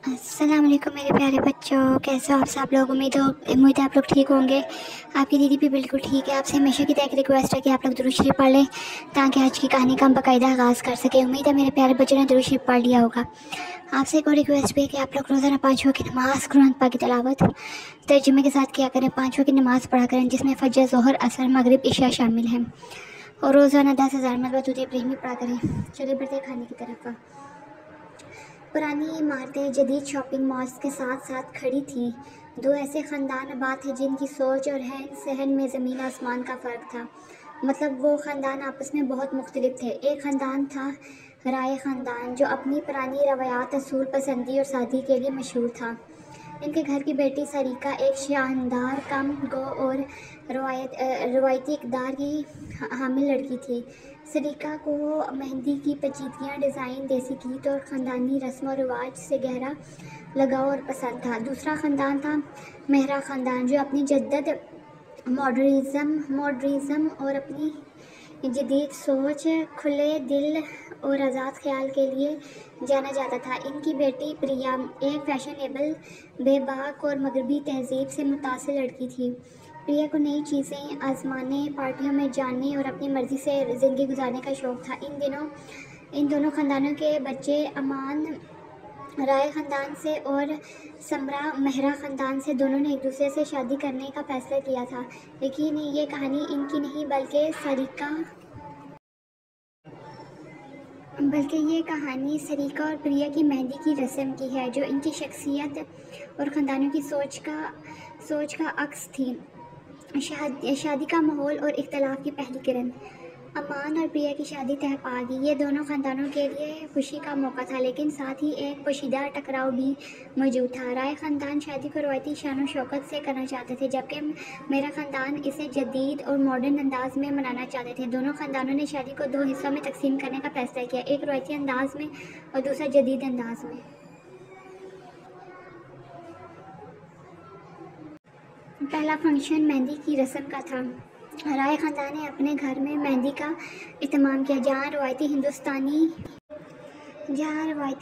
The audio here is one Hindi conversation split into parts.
अस्सलाम वालेकुम मेरे प्यारे बच्चों, कैसे हो आप सब लोग। उम्मीद है आप लोग ठीक होंगे। आपकी दीदी भी बिल्कुल ठीक है। आपसे हमेशा की तरह एक रिक्वेस्ट है कि आप लोग दुरूद शरीफ पढ़ लें ताकि आज की कहानी का हम बाकायदा आगाज़ कर सकें। उम्मीद है मेरे प्यारे बच्चों ने दुरूद शरीफ पढ़ लिया होगा। आपसे एक और रिक्वेस्ट भी है कि आप लोग रोज़ाना 5 वक्त की नमाज़, कुरान पाक की तिलावत तर्जुमे के साथ किया करें। 5 वक्त की नमाज़ पढ़ा करें जिसमें फजर, ज़ोहर, असर, मगरिब, इशा शामिल हैं। और रोज़ाना 10,000 मरतबा दुरूद इब्राहिमी पढ़ा करें। चलिए बढ़ते खाने की तरफ। पुरानी इमारतें जदीद शॉपिंग मॉल्स के साथ साथ खड़ी थीं। दो ऐसे ख़ानदान आबाद थे जिनकी सोच और रहन सहन में ज़मीन आसमान का फ़र्क था। मतलब वो ख़ानदान आपस में बहुत मुख्तलिफ थे। एक ख़ानदान था राय ख़ानदान, जो अपनी पुरानी रवायात, असूल, पसंदी और सादगी के लिए मशहूर था। इनके घर की बेटी सरीका एक शानदार, कम गो और रवायती इक़दार की हामिल लड़की थी। सरीका को मेहंदी की पेचीदगियाँ, डिज़ाइन, देसी गीत और ख़ानदानी रस्म और रिवाज से गहरा लगाव और पसंद था। दूसरा ख़ानदान था मेहरा ख़ानदान, जो अपनी जद्दत, मॉडर्निज़म और अपनी जदीद सोच, खुले दिल और आज़ाद ख्याल के लिए जाना जाता था। इनकी बेटी प्रिया एक फैशनेबल, बेबाक और मगरबी तहज़ीब से मुतासिर लड़की थी। प्रिया को नई चीज़ें आज़माने, पार्टियों में जाने और अपनी मर्ज़ी से ज़िंदगी गुजारने का शौक़ था। इन दोनों ख़ानदानों के बच्चे अमान राय ख़ानदान से और समरा मेहरा ख़ानदान से, दोनों ने एक दूसरे से शादी करने का फ़ैसला किया था। लेकिन ये कहानी इनकी नहीं बल्कि ये कहानी सरीका और प्रिया की मेहंदी की रस्म की है, जो इनकी शख्सियत और ख़ानदानों की सोच का अक्स थी। शादी का माहौल और इख्तलाफ की पहली किरण। अमान और प्रिया की शादी तय पा गई। ये दोनों ख़ानदानों के लिए खुशी का मौका था, लेकिन साथ ही एक पोशीदा टकराव भी मौजूद था। राय ख़ानदान शादी को रवायती शान शौकत से करना चाहते थे, जबकि मेरा ख़ानदान इसे जदीद और मॉडर्न अंदाज में मनाना चाहते थे। दोनों ख़ानदानों ने शादी को 2 हिस्सों में तकसीम करने का फैसला किया, एक रवायती अंदाज में और दूसरा जदीद अंदाज में। पहला फंक्शन मेहंदी की रस्म का था। राय ख़ानदान ने अपने घर में मेहंदी का इत्माम किया, जहाँ रवायती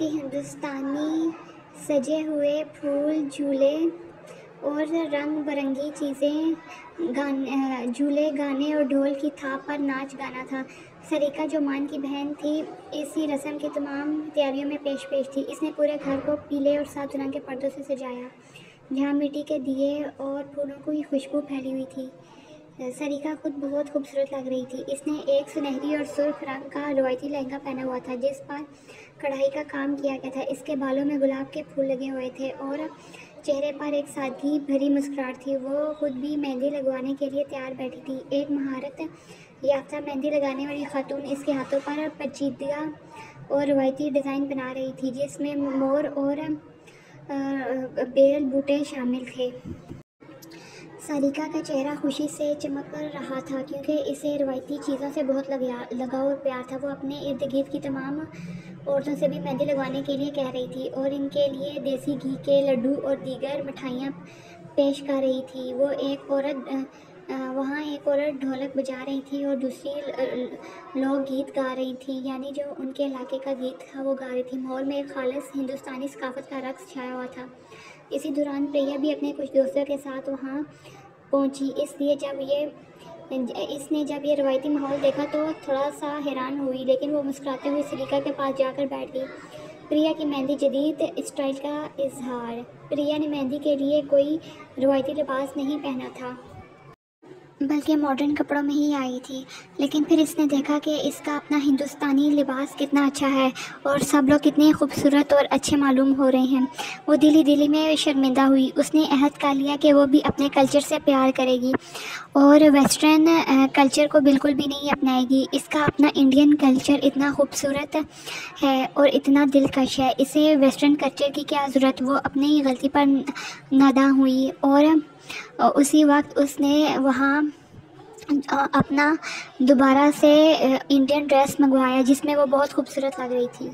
हिंदुस्तानी सजे हुए फूल, झूले और रंग बिरंगी चीज़ें, गाने और ढोल की थाप पर नाच गाना था। सरीका, जो मान की बहन थी, इसी रस्म की तमाम तैयारियों में पेश थी। इसने पूरे घर को पीले और सात रंग के पर्दों से सजाया, जहाँ मिट्टी के दिए और फूलों की खुशबू फैली हुई थी। सरीका खुद बहुत खूबसूरत लग रही थी। इसने एक सुनहरी और सुर्ख रंग का रवायती लहंगा पहना हुआ था, जिस पर कढ़ाई का काम किया गया था। इसके बालों में गुलाब के फूल लगे हुए थे और चेहरे पर एक सादगी भरी मुस्कुराहट थी। वो खुद भी मेहंदी लगवाने के लिए तैयार बैठी थी। एक महारत याफ्ता मेहंदी लगाने वाली खातून इसके हाथों पर पेचीदा और रवायती डिज़ाइन बना रही थी, जिसमें मोर और बेल बूटे शामिल थे। सारिका का चेहरा खुशी से चमक रहा था, क्योंकि इसे रवायती चीज़ों से बहुत लगाव और प्यार था। वो अपने इर्द गिर्द की तमाम औरतों से भी मेहंदी लगवाने के लिए कह रही थी और इनके लिए देसी घी के लड्डू और दीगर मिठाइयाँ पेश कर रही थी। वहाँ एक औरत ढोलक बजा रही थी और दूसरी लोग गीत गा रही थी, यानी जो उनके इलाके का गीत था वो गा रही थी। माहौल में एक खालिस हिंदुस्तानी सकाफत का रक्स छाया हुआ था। इसी दौरान प्रिया भी अपने कुछ दोस्तों के साथ वहाँ पहुँची। इसने जब ये रवायती माहौल देखा तो थोड़ा सा हैरान हुई, लेकिन वो मुस्कुराते हुए सरीका के पास जाकर बैठ गई। प्रिया की मेहंदी जदीद स्टाइल का इजहार। प्रिया ने मेहंदी के लिए कोई रवायती लिबास नहीं पहना था, बल्कि मॉडर्न कपड़ों में ही आई थी। लेकिन फिर इसने देखा कि इसका अपना हिंदुस्तानी लिबास कितना अच्छा है और सब लोग कितने खूबसूरत और अच्छे मालूम हो रहे हैं। वो दिली में शर्मिंदा हुई। उसने अहद कर लिया कि वो भी अपने कल्चर से प्यार करेगी और वेस्टर्न कल्चर को बिल्कुल भी नहीं अपनाएगी। इसका अपना इंडियन कल्चर इतना खूबसूरत है और इतना दिलकश है, इसे वेस्टर्न कल्चर की क्या ज़रूरत। वो अपनी गलती पर नादां हुई और उसी वक्त उसने वहाँ अपना दोबारा से इंडियन ड्रेस मंगवाया, जिसमें वो बहुत खूबसूरत लग रही थी।